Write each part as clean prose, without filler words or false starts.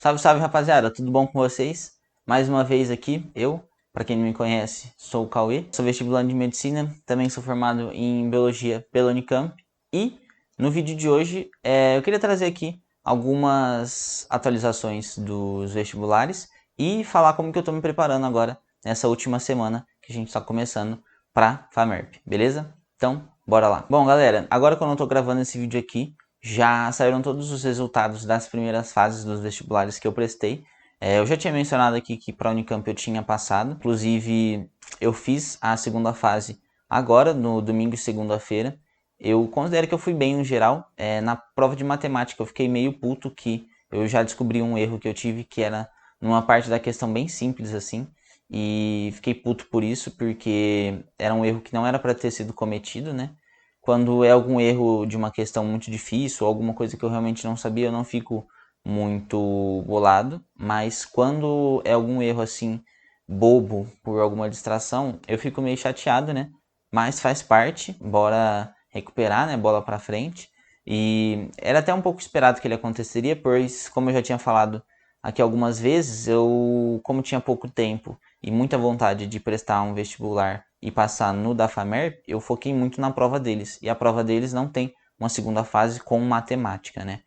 Salve, salve, rapaziada, tudo bom com vocês? Mais uma vez aqui, para quem não me conhece, sou o Cauê, sou vestibulando de Medicina, também sou formado em Biologia pela Unicamp e no vídeo de hoje eu queria trazer aqui algumas atualizações dos vestibulares e falar como que eu estou me preparando agora nessa última semana que a gente está começando para FAMERP, beleza? Então, bora lá. Bom, galera, agora que eu não estou gravando esse vídeo aqui, já saíram todos os resultados das primeiras fases dos vestibulares que eu prestei. Eu já tinha mencionado aqui que para a Unicamp eu tinha passado, inclusive eu fiz a segunda fase agora, no domingo e segunda-feira. Eu considero que eu fui bem no geral. Na prova de matemática eu fiquei meio puto que eu já descobri um erro que eu tive, que era numa parte da questão bem simples assim. E fiquei puto por isso, porque era um erro que não era para ter sido cometido, né? Quando é algum erro de uma questão muito difícil, ou alguma coisa que eu realmente não sabia, eu não fico muito bolado. Mas quando é algum erro assim, bobo, por alguma distração, eu fico meio chateado, né? Mas faz parte, bora recuperar, né? Bola pra frente. E era até um pouco esperado que ele aconteceria, pois, como eu já tinha falado aqui algumas vezes, eu, como tinha pouco tempo e muita vontade de prestar um vestibular e passar no da FAMERP, eu foquei muito na prova deles. E a prova deles não tem uma segunda fase com matemática, né?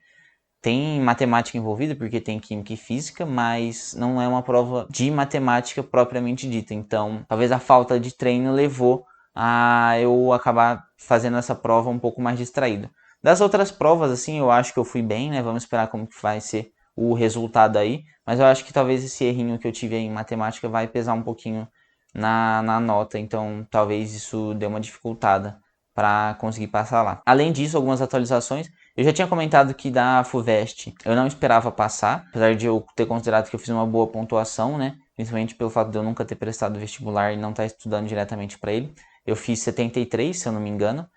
Tem matemática envolvida, porque tem química e física, mas não é uma prova de matemática propriamente dita. Então, talvez a falta de treino levou a eu acabar fazendo essa prova um pouco mais distraído. Das outras provas, assim, eu acho que eu fui bem, né? Vamos esperar como que vai ser o resultado aí. Mas eu acho que talvez esse errinho que eu tive aí em matemática vai pesar um pouquinho na nota. Então, talvez isso dê uma dificultada para conseguir passar lá. Além disso, algumas atualizações. Eu já tinha comentado que da FUVEST eu não esperava passar, apesar de eu ter considerado que eu fiz uma boa pontuação, né? Principalmente pelo fato de eu nunca ter prestado vestibular e não estar estudando diretamente para ele. Eu fiz 73, se eu não me engano.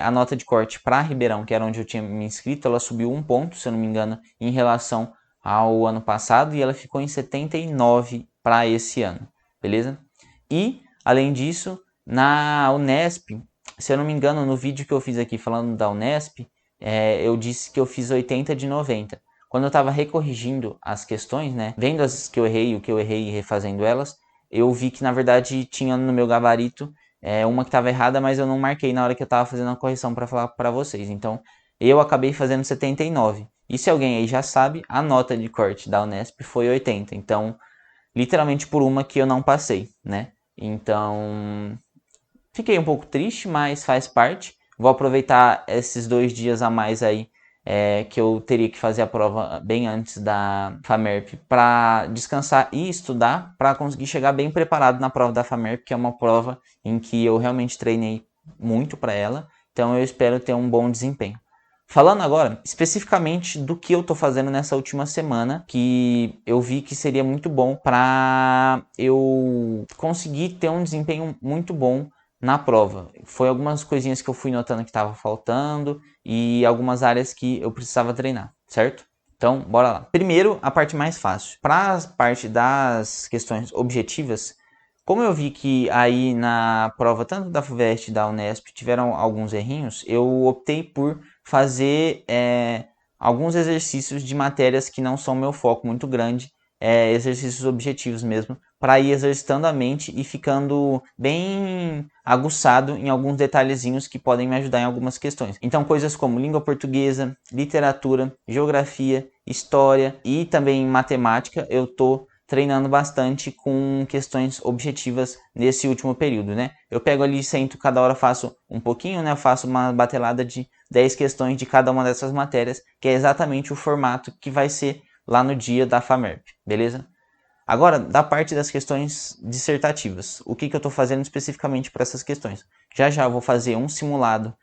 A nota de corte para Ribeirão, que era onde eu tinha me inscrito, ela subiu um ponto, se eu não me engano, em relação ao ano passado, e ela ficou em 79 para esse ano, beleza? E, além disso, na Unesp, se eu não me engano, no vídeo que eu fiz aqui falando da Unesp, eu disse que eu fiz 80 de 90. Quando eu estava recorrigindo as questões, né, vendo as que eu errei, o que eu errei e refazendo elas, eu vi que na verdade tinha no meu gabarito uma que estava errada, mas eu não marquei na hora que eu estava fazendo a correção para falar para vocês. Então eu acabei fazendo 79. E se alguém aí já sabe, a nota de corte da Unesp foi 80. Então, literalmente por uma que eu não passei, né? Então, fiquei um pouco triste, mas faz parte. Vou aproveitar esses 2 dias a mais aí que eu teria que fazer a prova bem antes da FAMERP para descansar e estudar para conseguir chegar bem preparado na prova da FAMERP, que é uma prova em que eu realmente treinei muito para ela. Então eu espero ter um bom desempenho. Falando agora especificamente do que eu tô fazendo nessa última semana, que eu vi que seria muito bom para eu conseguir ter um desempenho muito bom na prova. Foi algumas coisinhas que eu fui notando que estava faltando e algumas áreas que eu precisava treinar, certo? Então, bora lá. Primeiro, a parte mais fácil. Para a parte das questões objetivas, como eu vi que aí na prova, tanto da FUVEST e da Unesp, tiveram alguns errinhos, eu optei por fazer alguns exercícios de matérias que não são meu foco muito grande, exercícios objetivos mesmo, para ir exercitando a mente e ficando bem aguçado em alguns detalhezinhos que podem me ajudar em algumas questões. Então, coisas como língua portuguesa, literatura, geografia, história e também matemática, eu tô treinando bastante com questões objetivas nesse último período, né? Eu pego ali, sento, cada hora faço um pouquinho, né? Eu faço uma batelada de 10 questões de cada uma dessas matérias, que é exatamente o formato que vai ser lá no dia da FAMERP, beleza? Agora, da parte das questões dissertativas, o que eu estou fazendo especificamente para essas questões? Já já vou fazer um simulado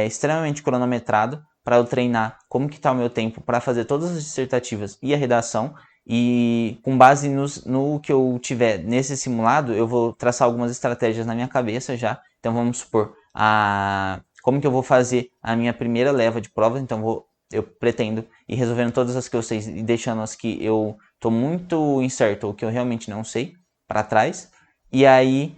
extremamente cronometrado para eu treinar como que está o meu tempo para fazer todas as dissertativas e a redação. E com base no que eu tiver nesse simulado, eu vou traçar algumas estratégias na minha cabeça já. Então vamos supor, como que eu vou fazer a minha primeira leva de provas. Então eu pretendo ir resolvendo todas as que eu sei e deixando as que eu estou muito incerto ou que eu realmente não sei para trás. E aí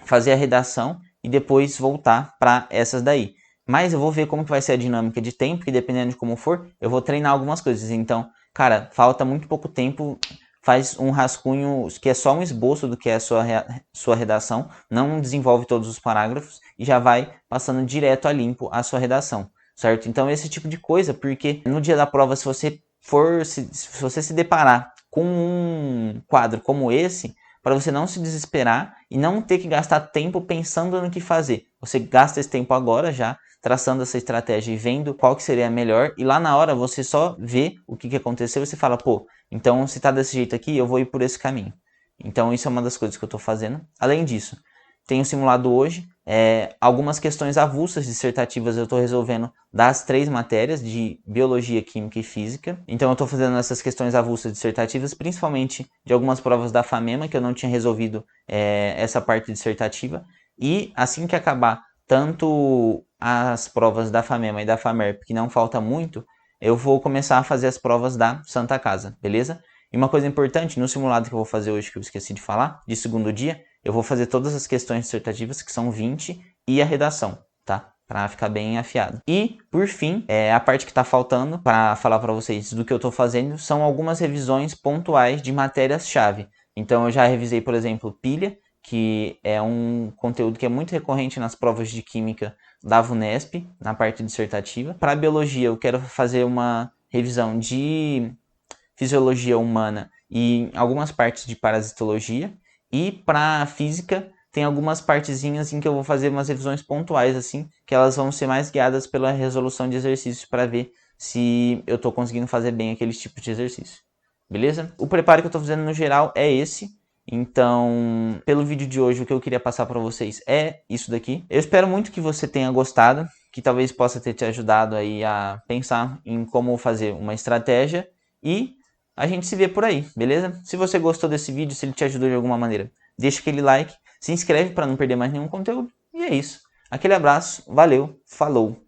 fazer a redação e depois voltar para essas daí. mas eu vou ver como que vai ser a dinâmica de tempo, e dependendo de como for, eu vou treinar algumas coisas. Então, cara, falta muito pouco tempo, faz um rascunho que é só um esboço do que é a sua redação, não desenvolve todos os parágrafos e já vai passando direto a limpo a sua redação, certo? Então, esse tipo de coisa, porque no dia da prova, se você se deparar com um quadro como esse, para você não se desesperar e não ter que gastar tempo pensando no que fazer. Você gasta esse tempo agora já, traçando essa estratégia e vendo qual que seria a melhor, e lá na hora você só vê o que aconteceu e você fala, pô, então se tá desse jeito aqui, eu vou ir por esse caminho. Então isso é uma das coisas que eu estou fazendo. Além disso, tenho simulado hoje algumas questões avulsas dissertativas eu estou resolvendo das 3 matérias de Biologia, Química e Física. Então eu estou fazendo essas questões avulsas dissertativas, principalmente de algumas provas da FAMEMA, que eu não tinha resolvido essa parte dissertativa. E assim que acabar tanto as provas da FAMEMA e da FAMERP, que não falta muito, eu vou começar a fazer as provas da Santa Casa, beleza? E uma coisa importante, no simulado que eu vou fazer hoje, que eu esqueci de falar, de segundo dia, eu vou fazer todas as questões dissertativas, que são 20, e a redação, tá? Para ficar bem afiado. E, por fim, a parte que está faltando para falar para vocês do que eu estou fazendo são algumas revisões pontuais de matérias-chave. Então, eu já revisei, por exemplo, pilha, que é um conteúdo que é muito recorrente nas provas de química da VUNESP, na parte dissertativa. Para biologia, eu quero fazer uma revisão de fisiologia humana e algumas partes de parasitologia. E para física, tem algumas partezinhas em que eu vou fazer umas revisões pontuais, assim, que elas vão ser mais guiadas pela resolução de exercícios para ver se eu estou conseguindo fazer bem aqueles tipos de exercício. Beleza? O preparo que eu estou fazendo no geral é esse. Então, pelo vídeo de hoje, o que eu queria passar para vocês é isso daqui. Eu espero muito que você tenha gostado, que talvez possa ter te ajudado aí a pensar em como fazer uma estratégia e a gente se vê por aí, beleza? Se você gostou desse vídeo, se ele te ajudou de alguma maneira, deixa aquele like, se inscreve para não perder mais nenhum conteúdo e é isso. Aquele abraço, valeu, falou!